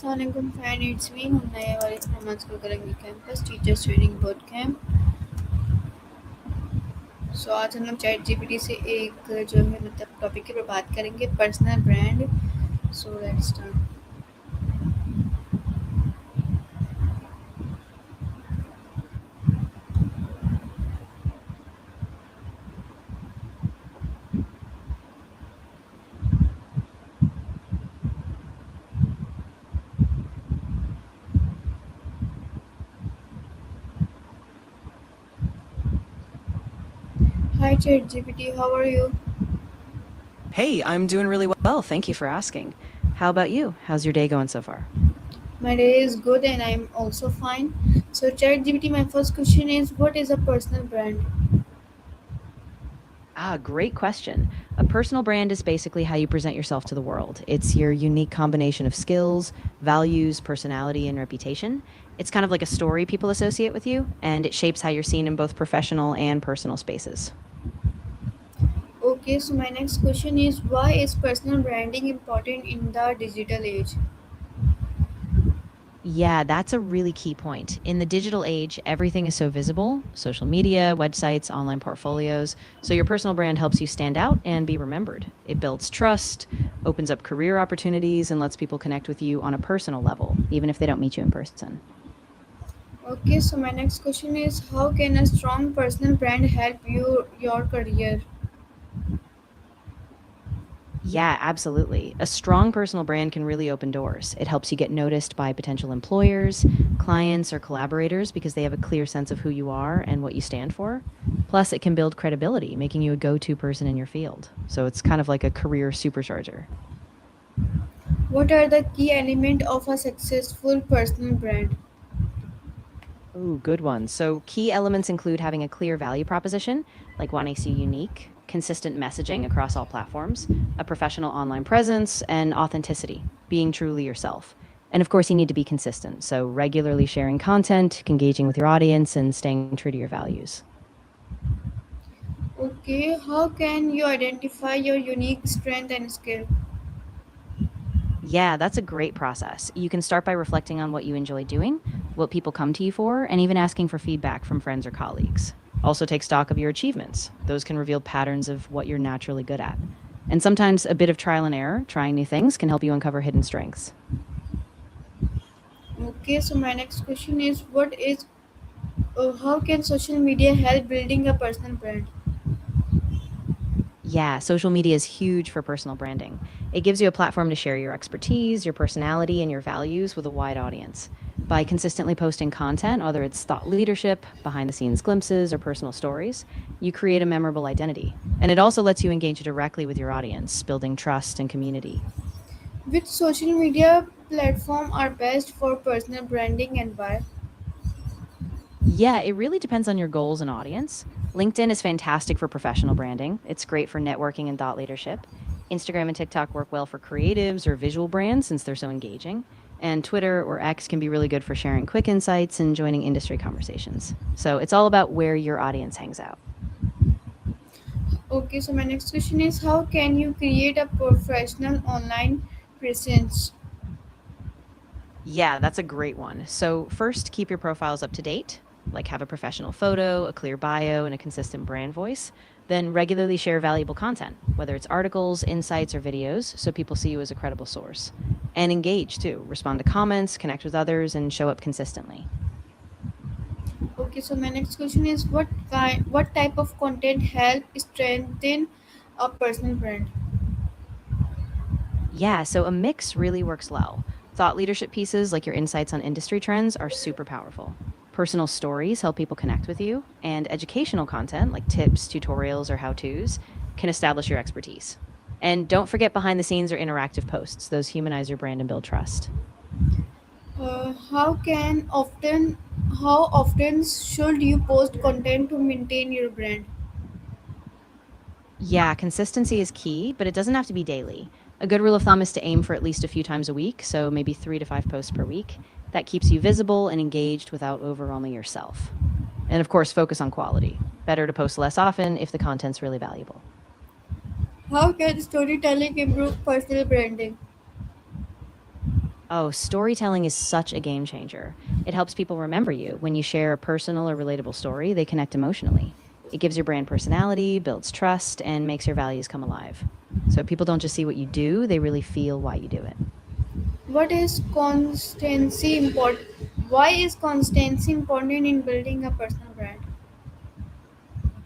अस्सलाम fan it's me हम नए वाले हम आजकल करेंगे campus teachers training board camp. So आज हम लोग चैट जीपीटी से एक जो है मतलब टॉपिक के ऊपर बात करेंगे personal brand. So let's start. Hi chat GPT, how are you? Hey, I'm doing really well. Thank you for asking. How about you? How's your day going so far? My day is good and I'm also fine. So chat GPT, my first question is, what is a personal brand? Great question. A personal brand is basically how you present yourself to the world. It's your unique combination of skills, values, personality, and reputation. It's kind of like a story people associate with you, and it shapes how you're seen in both professional and personal spaces. Okay, so my next question is, why is personal branding important in the digital age? Yeah, that's a really key point. In the digital age, everything is so visible: social media, websites, online portfolios. So your personal brand helps you stand out and be remembered. It builds trust, opens up career opportunities, and lets people connect with you on a personal level, even if they don't meet you in person. Okay, so my next question is, how can a strong personal brand help your career? Yeah, absolutely. A strong personal brand can really open doors. It helps you get noticed by potential employers, clients, or collaborators because they have a clear sense of who you are and what you stand for. Plus, it can build credibility, making you a go to person in your field. So it's kind of like a career supercharger. What are the key elements of a successful personal brand? Ooh, good one. So, key elements include having a clear value proposition, like what makes you unique, consistent messaging across all platforms, a professional online presence, and authenticity, being truly yourself. And of course, you need to be consistent. So, regularly sharing content, engaging with your audience, and staying true to your values. Okay, how can you identify your unique strength and skill? Yeah, that's a great process. You can start by reflecting on what you enjoy doing, what people come to you for, and even asking for feedback from friends or colleagues. Also, take stock of your achievements. Those can reveal patterns of what you're naturally good at. And sometimes a bit of trial and error, trying new things, can help you uncover hidden strengths. Okay, so my next question is, how can social media help building a personal brand? Yeah, social media is huge for personal branding. It gives you a platform to share your expertise, your personality, and your values with a wide audience. By consistently posting content, whether it's thought leadership, behind the scenes glimpses, or personal stories, you create a memorable identity. And it also lets you engage directly with your audience, building trust and community. Which social media platform are best for personal branding and why? Yeah, it really depends on your goals and audience. LinkedIn is fantastic for professional branding. It's great for networking and thought leadership. Instagram and TikTok work well for creatives or visual brands since they're so engaging. And Twitter or X can be really good for sharing quick insights and joining industry conversations. So it's all about where your audience hangs out. Okay, so my next question is, how can you create a professional online presence? Yeah, that's a great one. So, first, keep your profiles up to date, like have a professional photo, a clear bio, and a consistent brand voice. Then, regularly share valuable content, whether it's articles, insights, or videos, so people see you as a credible source. And engage too. Respond to comments, connect with others, and show up consistently. Okay, so my next question is, what type of content help strengthen a personal brand? Yeah, so a mix really works well. Thought leadership pieces like your insights on industry trends are super powerful. Personal stories help people connect with you, and educational content like tips, tutorials, or how to's can establish your expertise. And don't forget behind the scenes or interactive posts, those humanize your brand and build trust. Uh, how can often how often should you post content to maintain your brand? Yeah, consistency is key, but it doesn't have to be daily. A good rule of thumb is to aim for at least a few times a week, so maybe 3 to 5 posts per week. That keeps you visible and engaged without overwhelming yourself. And of course, focus on quality. Better to post less often if the content's really valuable. How can storytelling improve personal branding? Oh, storytelling is such a game changer. It helps people remember you. When you share a personal or relatable story, they connect emotionally. It gives your brand personality, builds trust, and makes your values come alive. So people don't just see what you do, they really feel why you do it. What is constancy important? Why is constancy important in building a personal brand?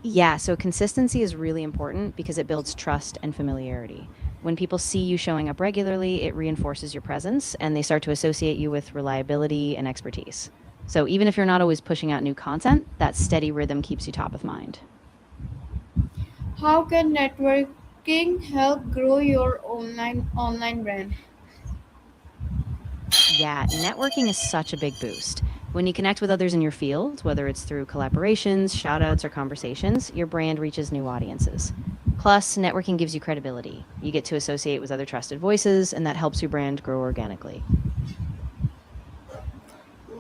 Yeah, so consistency is really important because it builds trust and familiarity. When people see you showing up regularly, it reinforces your presence and they start to associate you with reliability and expertise. So even if you're not always pushing out new content, that steady rhythm keeps you top of mind. How can networking help grow your online brand? Yeah, networking is such a big boost. When you connect with others in your field, whether it's through collaborations, shoutouts, or conversations, your brand reaches new audiences. Plus, networking gives you credibility. You get to associate with other trusted voices, and that helps your brand grow organically.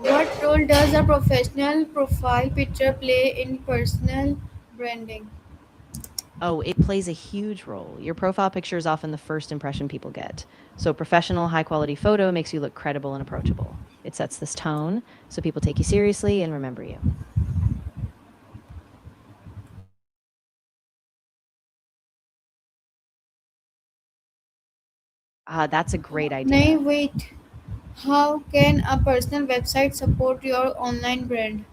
What role does a professional profile picture play in personal branding? Oh, it plays a huge role. Your profile picture is often the first impression people get. So, a professional, high quality photo makes you look credible and approachable. It sets this tone so people take you seriously and remember you. That's a great Nay, idea. wait. How can a personal website support your online brand?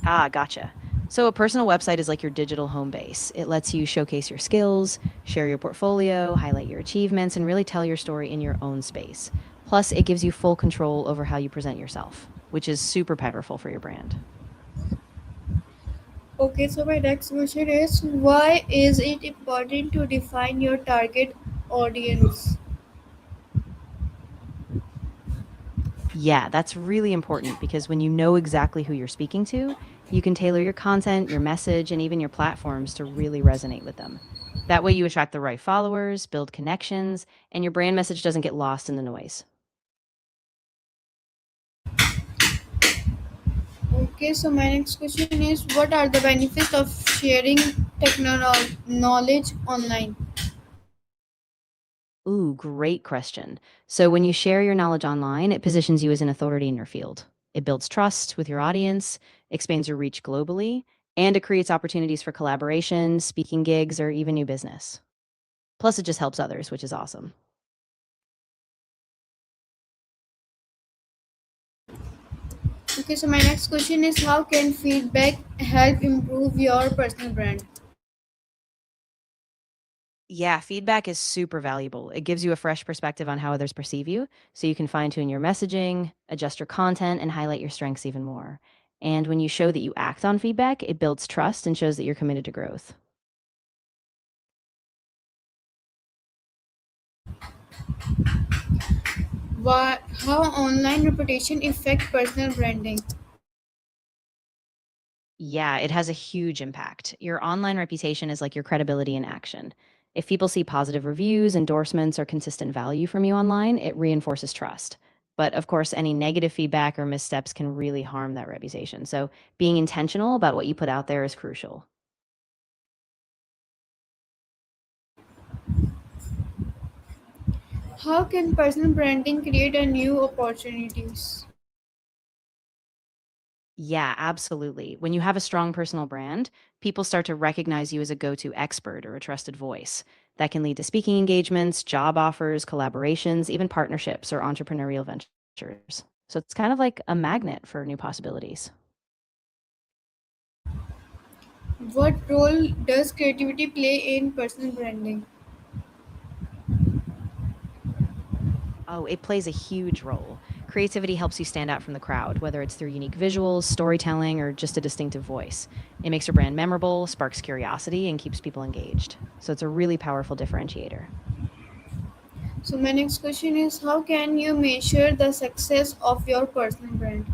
Gotcha. So a personal website is like your digital home base. It lets you showcase your skills, share your portfolio, highlight your achievements, and really tell your story in your own space. Plus, it gives you full control over how you present yourself, which is super powerful for your brand. Okay, so my next question is, why is it important to define your target audience? Yeah, that's really important because when you know exactly who you're speaking to, you can tailor your content, your message, and even your platforms to really resonate with them. That way, you attract the right followers, build connections, and your brand message doesn't get lost in the noise. Okay, so my next question is, what are the benefits of sharing technology knowledge online? Ooh, great question. So, when you share your knowledge online, it positions you as an authority in your field. It builds trust with your audience, expands your reach globally, and it creates opportunities for collaboration, speaking gigs, or even new business. Plus, it just helps others, which is awesome. Okay, so my next question is, how can feedback help improve your personal brand? Yeah, feedback is super valuable. It gives you a fresh perspective on how others perceive you, so you can fine tune your messaging, adjust your content, and highlight your strengths even more. And when you show that you act on feedback, it builds trust and shows that you're committed to growth. How online reputation affect personal branding? Yeah, it has a huge impact. Your online reputation is like your credibility in action. If people see positive reviews, endorsements, or consistent value from you online, it reinforces trust. But of course, any negative feedback or missteps can really harm that reputation. So being intentional about what you put out there is crucial. How can personal branding create a new opportunities? Yeah, absolutely. When you have a strong personal brand, people start to recognize you as a go to expert or a trusted voice. That can lead to speaking engagements, job offers, collaborations, even partnerships or entrepreneurial ventures. So it's kind of like a magnet for new possibilities. What role does creativity play in personal branding? Oh, it plays a huge role. Creativity helps you stand out from the crowd, whether it's through unique visuals, storytelling, or just a distinctive voice. It makes your brand memorable, sparks curiosity, and keeps people engaged. So it's a really powerful differentiator. So my next question is, how can you measure the success of your personal brand?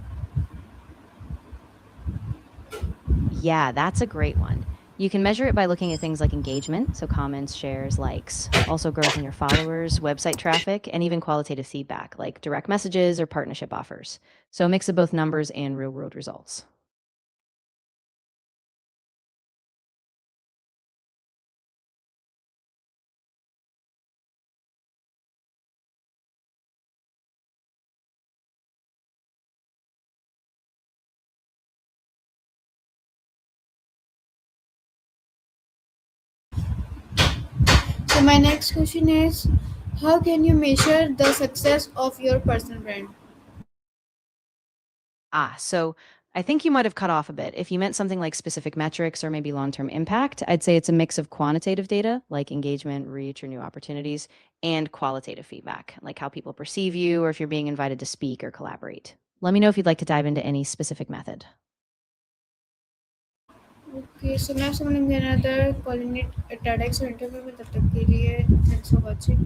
Yeah, that's a great one. You can measure it by looking at things like engagement, so comments, shares, likes, also growth in your followers, website traffic, and even qualitative feedback like direct messages or partnership offers. So a mix of both numbers and real world results. My next question is, how can you measure the success of your personal brand? So I think you might have cut off a bit. If you meant something like specific metrics or maybe long-term impact, I'd say it's a mix of quantitative data like engagement, reach, or new opportunities, and qualitative feedback, like how people perceive you or if you're being invited to speak or collaborate. Let me know if you'd like to dive into any specific method. Okay, so मैं आपसे मिलेंगे another calling it TEDx interview में तब तक के लिए thanks for watching